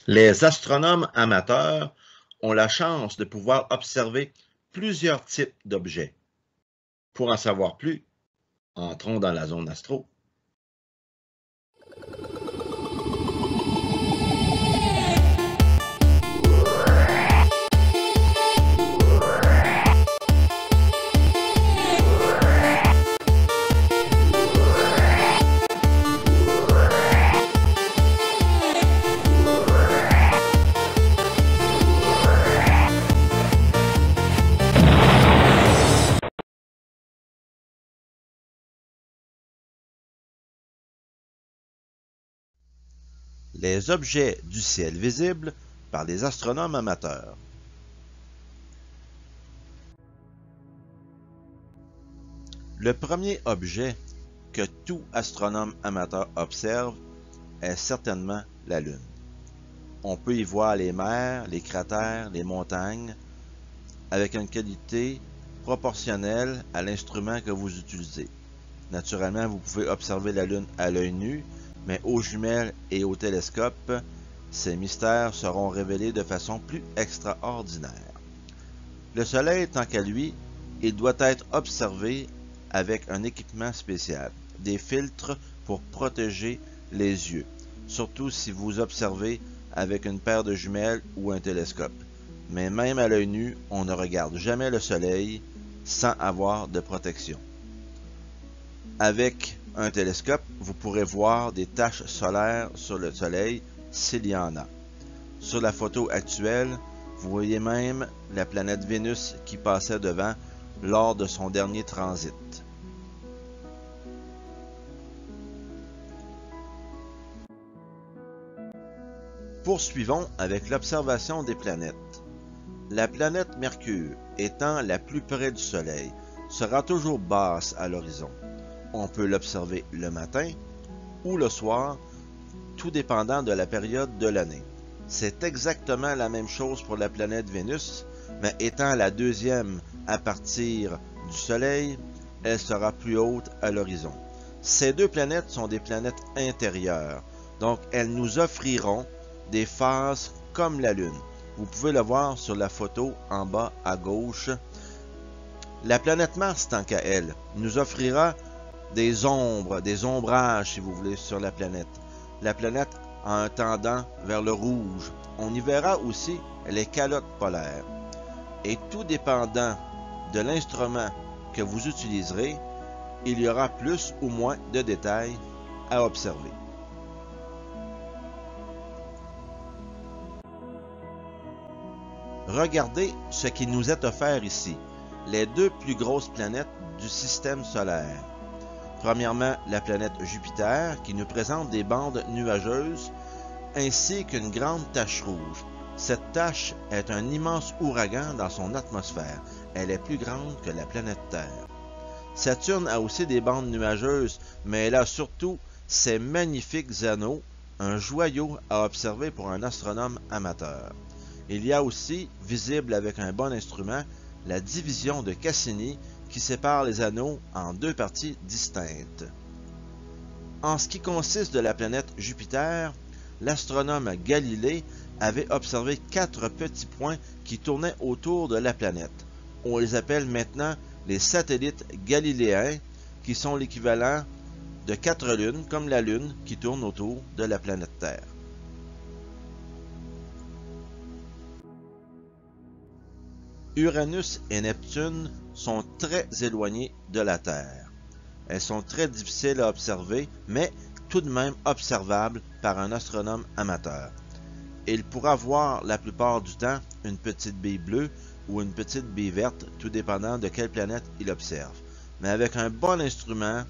Les astronomes amateurs ont la chance de pouvoir observer plusieurs types d'objets. Pour en savoir plus, entrons dans la zone astro. Les objets du ciel visibles par les astronomes amateurs. Le premier objet que tout astronome amateur observe est certainement la Lune. On peut y voir les mers, les cratères, les montagnes, avec une qualité proportionnelle à l'instrument que vous utilisez. Naturellement, vous pouvez observer la Lune à l'œil nu, mais aux jumelles et au télescope, ces mystères seront révélés de façon plus extraordinaire. Le Soleil, tant qu'à lui, il doit être observé avec un équipement spécial, des filtres pour protéger les yeux, surtout si vous observez avec une paire de jumelles ou un télescope. Mais même à l'œil nu, on ne regarde jamais le Soleil sans avoir de protection. Avec un télescope, vous pourrez voir des taches solaires sur le Soleil s'il y en a. Sur la photo actuelle, vous voyez même la planète Vénus qui passait devant lors de son dernier transit. Poursuivons avec l'observation des planètes. La planète Mercure, étant la plus près du Soleil, sera toujours basse à l'horizon. On peut l'observer le matin ou le soir, tout dépendant de la période de l'année. C'est exactement la même chose pour la planète Vénus, mais étant la deuxième à partir du Soleil, elle sera plus haute à l'horizon. Ces deux planètes sont des planètes intérieures, donc elles nous offriront des phases comme la Lune. Vous pouvez le voir sur la photo en bas à gauche. La planète Mars, tant qu'à elle, nous offrira des ombres, des ombrages, si vous voulez, sur la planète. La planète a un tendant vers le rouge. On y verra aussi les calottes polaires. Et tout dépendant de l'instrument que vous utiliserez, il y aura plus ou moins de détails à observer. Regardez ce qui nous est offert ici, les deux plus grosses planètes du système solaire. Premièrement, la planète Jupiter, qui nous présente des bandes nuageuses, ainsi qu'une grande tache rouge. Cette tache est un immense ouragan dans son atmosphère. Elle est plus grande que la planète Terre. Saturne a aussi des bandes nuageuses, mais elle a surtout ces magnifiques anneaux, un joyau à observer pour un astronome amateur. Il y a aussi, visible avec un bon instrument, la division de Cassini qui sépare les anneaux en deux parties distinctes. En ce qui consiste de la planète Jupiter, l'astronome Galilée avait observé 4 petits points qui tournaient autour de la planète. On les appelle maintenant les satellites galiléens, qui sont l'équivalent de 4 lunes, comme la Lune qui tourne autour de la planète Terre. Uranus et Neptune sont très éloignés de la Terre. Elles sont très difficiles à observer, mais tout de même observables par un astronome amateur. Il pourra voir la plupart du temps une petite bille bleue ou une petite bille verte, tout dépendant de quelle planète il observe. Mais avec un bon instrument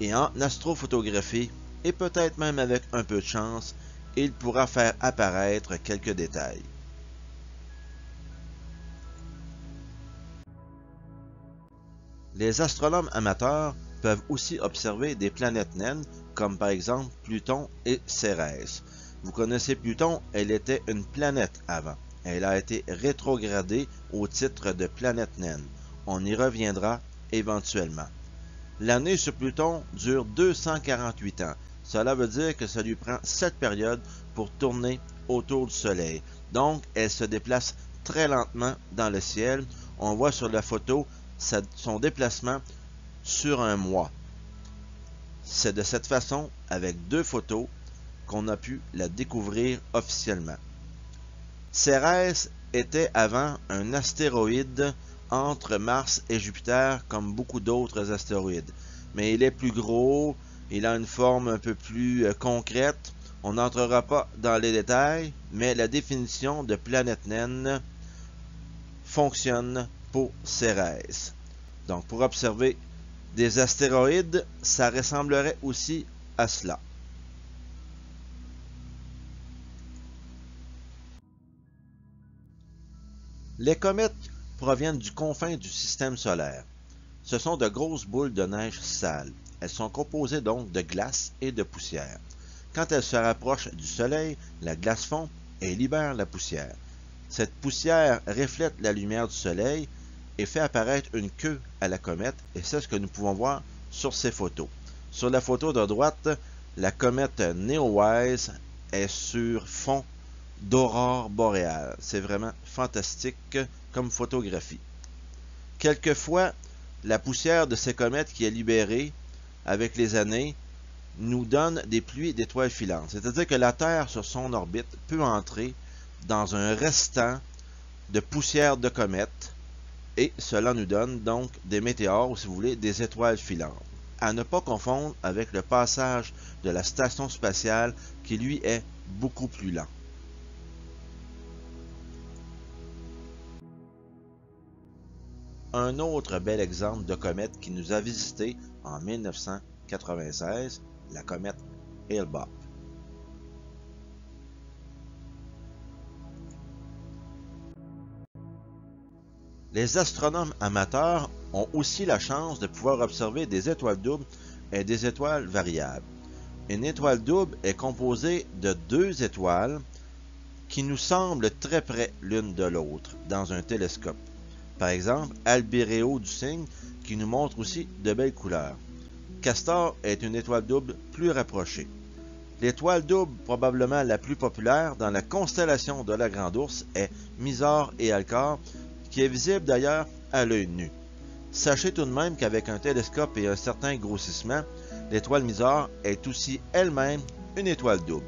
et en astrophotographie, et peut-être même avec un peu de chance, il pourra faire apparaître quelques détails. Les astronomes amateurs peuvent aussi observer des planètes naines, comme par exemple Pluton et Cérès. Vous connaissez Pluton, elle était une planète avant. Elle a été rétrogradée au titre de planète naine. On y reviendra éventuellement. L'année sur Pluton dure 248 ans, Cela veut dire que ça lui prend 7 périodes pour tourner autour du Soleil. Donc, elle se déplace très lentement dans le ciel. On voit sur la photo son déplacement sur un mois. C'est de cette façon, avec 2 photos, qu'on a pu la découvrir officiellement. Cérès était avant un astéroïde entre Mars et Jupiter comme beaucoup d'autres astéroïdes. Mais il est plus gros, il a une forme un peu plus concrète. On n'entrera pas dans les détails, mais la définition de planète naine fonctionne pour Cérès. Donc pour observer des astéroïdes, ça ressemblerait aussi à cela. Les comètes proviennent du confin du système solaire. Ce sont de grosses boules de neige sale. Elles sont composées donc de glace et de poussière. Quand elles se rapprochent du Soleil, la glace fond et libère la poussière. Cette poussière reflète la lumière du Soleil et fait apparaître une queue à la comète, et c'est ce que nous pouvons voir sur ces photos. Sur la photo de droite, la comète Neowise est sur fond d'aurore boréale. C'est vraiment fantastique comme photographie. Quelquefois, la poussière de ces comètes qui est libérée avec les années nous donne des pluies d'étoiles filantes. C'est-à-dire que la Terre, sur son orbite, peut entrer dans un restant de poussière de comètes, et cela nous donne donc des météores, ou si vous voulez, des étoiles filantes. À ne pas confondre avec le passage de la station spatiale qui, lui, est beaucoup plus lent. Un autre bel exemple de comète qui nous a visité en 1996, la comète Hale-Bopp. Les astronomes amateurs ont aussi la chance de pouvoir observer des étoiles doubles et des étoiles variables. Une étoile double est composée de 2 étoiles qui nous semblent très près l'une de l'autre dans un télescope. Par exemple, Albireo du Cygne qui nous montre aussi de belles couleurs. Castor est une étoile double plus rapprochée. L'étoile double probablement la plus populaire dans la constellation de la Grande Ourse est Mizar et Alcor, qui est visible d'ailleurs à l'œil nu. Sachez tout de même qu'avec un télescope et un certain grossissement, l'étoile Mizar est aussi elle-même une étoile double.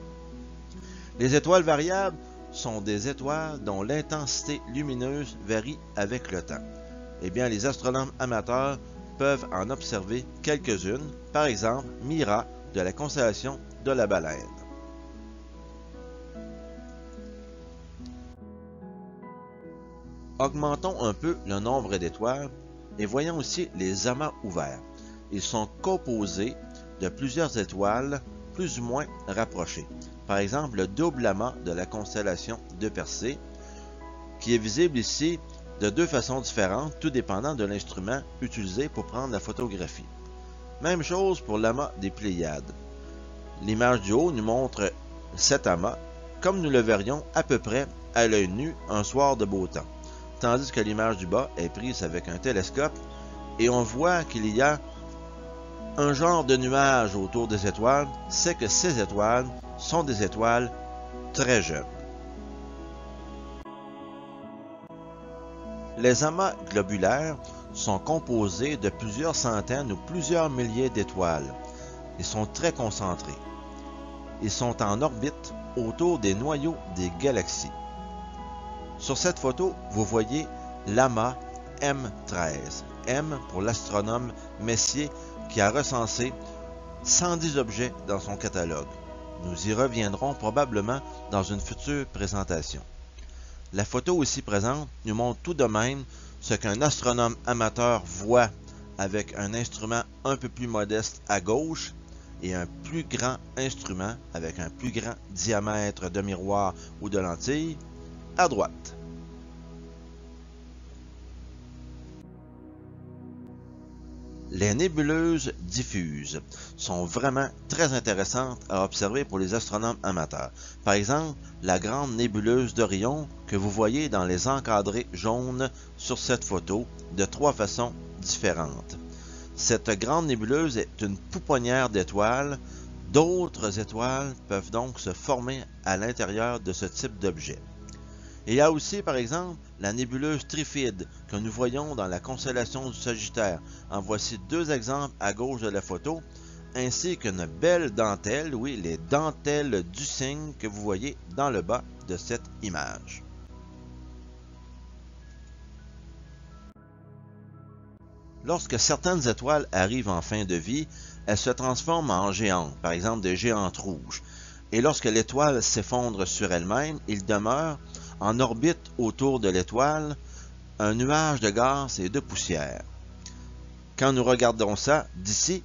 Les étoiles variables sont des étoiles dont l'intensité lumineuse varie avec le temps. Eh bien, les astronomes amateurs peuvent en observer quelques-unes, par exemple Mira de la constellation de la Baleine. Augmentons un peu le nombre d'étoiles et voyons aussi les amas ouverts. Ils sont composés de plusieurs étoiles plus ou moins rapprochées. Par exemple, le double amas de la constellation de Persée, qui est visible ici de 2 façons différentes, tout dépendant de l'instrument utilisé pour prendre la photographie. Même chose pour l'amas des Pléiades. L'image du haut nous montre cet amas, comme nous le verrions à peu près à l'œil nu un soir de beau temps. Tandis que l'image du bas est prise avec un télescope et on voit qu'il y a un genre de nuage autour des étoiles, c'est que ces étoiles sont des étoiles très jeunes. Les amas globulaires sont composés de plusieurs centaines ou plusieurs milliers d'étoiles. Ils sont très concentrés. Ils sont en orbite autour des noyaux des galaxies. Sur cette photo, vous voyez l'amas M13. M pour l'astronome Messier qui a recensé 110 objets dans son catalogue. Nous y reviendrons probablement dans une future présentation. La photo ici présente nous montre tout de même ce qu'un astronome amateur voit avec un instrument un peu plus modeste à gauche et un plus grand instrument avec un plus grand diamètre de miroir ou de lentille à droite. Les nébuleuses diffuses sont vraiment très intéressantes à observer pour les astronomes amateurs. Par exemple, la grande nébuleuse d'Orion que vous voyez dans les encadrés jaunes sur cette photo de 3 façons différentes. Cette grande nébuleuse est une pouponnière d'étoiles D'autres étoiles peuvent donc se former à l'intérieur de ce type d'objet. Il y a aussi, par exemple, la nébuleuse Trifide que nous voyons dans la constellation du Sagittaire. En voici deux exemples à gauche de la photo, ainsi qu'une belle dentelle, oui, les dentelles du cygne que vous voyez dans le bas de cette image. Lorsque certaines étoiles arrivent en fin de vie, elles se transforment en géantes, par exemple des géantes rouges. Et lorsque l'étoile s'effondre sur elle-même, il demeure en orbite autour de l'étoile un nuage de gaz et de poussière. Quand nous regardons ça d'ici,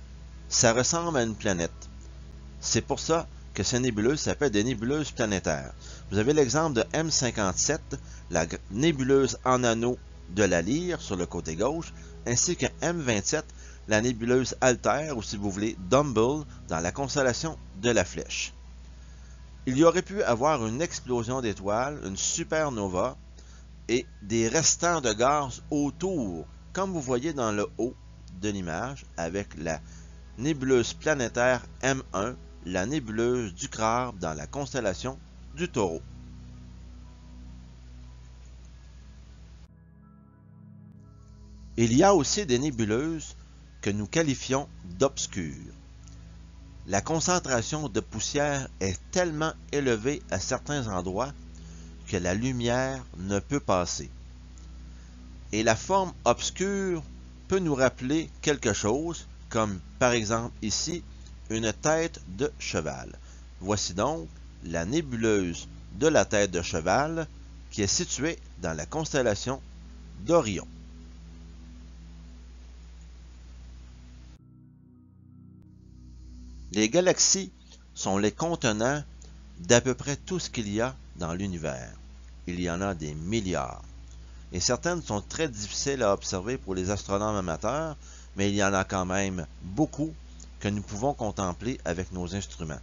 ça ressemble à une planète. C'est pour ça que ces nébuleuses s'appellent des nébuleuses planétaires. Vous avez l'exemple de M57, la nébuleuse en anneau de la Lyre sur le côté gauche, ainsi que M27, la nébuleuse Altair, ou si vous voulez, Dumble, dans la constellation de la Flèche. Il y aurait pu avoir une explosion d'étoiles, une supernova, et des restants de gaz autour, comme vous voyez dans le haut de l'image, avec la nébuleuse planétaire M1, la nébuleuse du Crabe dans la constellation du Taureau. Il y a aussi des nébuleuses que nous qualifions d'obscures. La concentration de poussière est tellement élevée à certains endroits que la lumière ne peut passer. Et la forme obscure peut nous rappeler quelque chose, comme par exemple ici, une tête de cheval. Voici donc la nébuleuse de la tête de cheval qui est située dans la constellation d'Orion. Les galaxies sont les contenants d'à peu près tout ce qu'il y a dans l'univers. Il y en a des milliards. Et certaines sont très difficiles à observer pour les astronomes amateurs, mais il y en a quand même beaucoup que nous pouvons contempler avec nos instruments.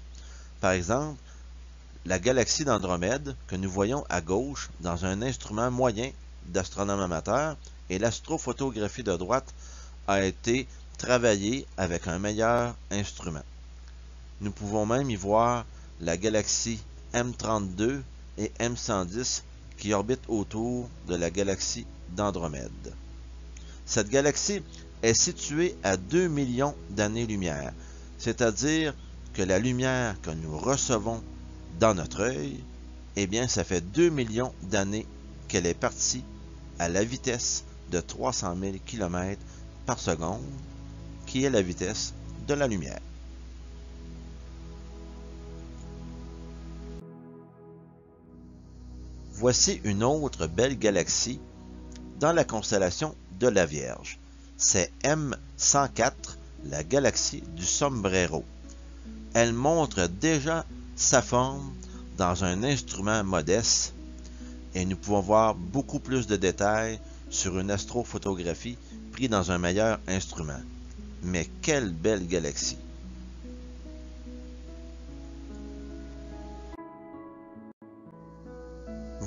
Par exemple, la galaxie d'Andromède que nous voyons à gauche dans un instrument moyen d'astronome amateur, et l'astrophotographie de droite a été travaillée avec un meilleur instrument. Nous pouvons même y voir la galaxie M32 et M110 qui orbitent autour de la galaxie d'Andromède. Cette galaxie est située à 2 millions d'années-lumière, c'est-à-dire que la lumière que nous recevons dans notre œil, eh bien, ça fait 2 millions d'années qu'elle est partie à la vitesse de 300 000 km par seconde, qui est la vitesse de la lumière. Voici une autre belle galaxie dans la constellation de la Vierge. C'est M104, la galaxie du Sombrero. Elle montre déjà sa forme dans un instrument modeste et nous pouvons voir beaucoup plus de détails sur une astrophotographie prise dans un meilleur instrument. Mais quelle belle galaxie!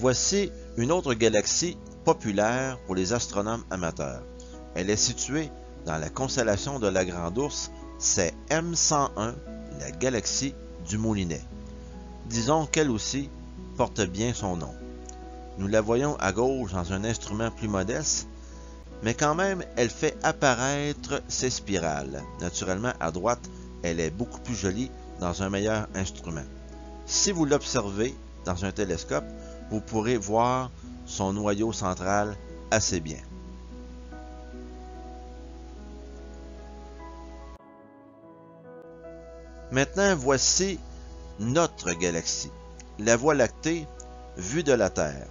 Voici une autre galaxie populaire pour les astronomes amateurs. Elle est située dans la constellation de la Grande Ourse, c'est M101, la galaxie du Moulinet. Disons qu'elle aussi porte bien son nom. Nous la voyons à gauche dans un instrument plus modeste, mais quand même elle fait apparaître ses spirales. Naturellement, à droite, elle est beaucoup plus jolie dans un meilleur instrument. Si vous l'observez dans un télescope, vous pourrez voir son noyau central assez bien. Maintenant, voici notre galaxie, la Voie lactée vue de la Terre.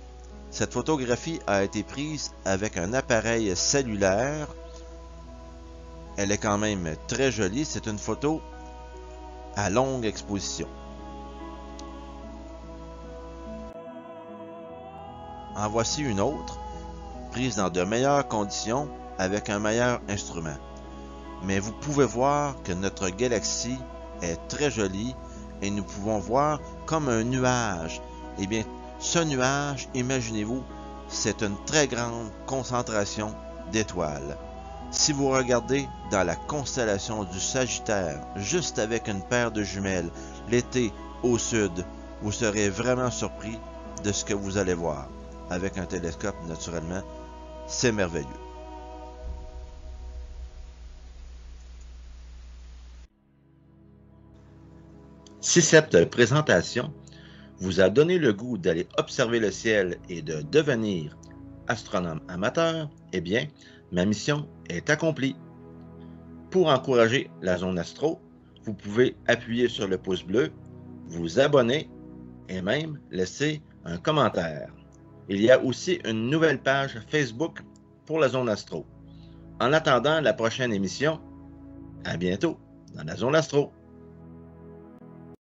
Cette photographie a été prise avec un appareil cellulaire. Elle est quand même très jolie. C'est une photo à longue exposition. En voici une autre, prise dans de meilleures conditions avec un meilleur instrument. Mais vous pouvez voir que notre galaxie est très jolie et nous pouvons voir comme un nuage. Eh bien, ce nuage, imaginez-vous, c'est une très grande concentration d'étoiles. Si vous regardez dans la constellation du Sagittaire, juste avec une paire de jumelles, l'été au sud, vous serez vraiment surpris de ce que vous allez voir. Avec un télescope, naturellement, c'est merveilleux. Si cette présentation vous a donné le goût d'aller observer le ciel et de devenir astronome amateur, eh bien, ma mission est accomplie. Pour encourager la zone astro, vous pouvez appuyer sur le pouce bleu, vous abonner et même laisser un commentaire. Il y a aussi une nouvelle page Facebook pour la zone astro. En attendant la prochaine émission, à bientôt dans la zone astro.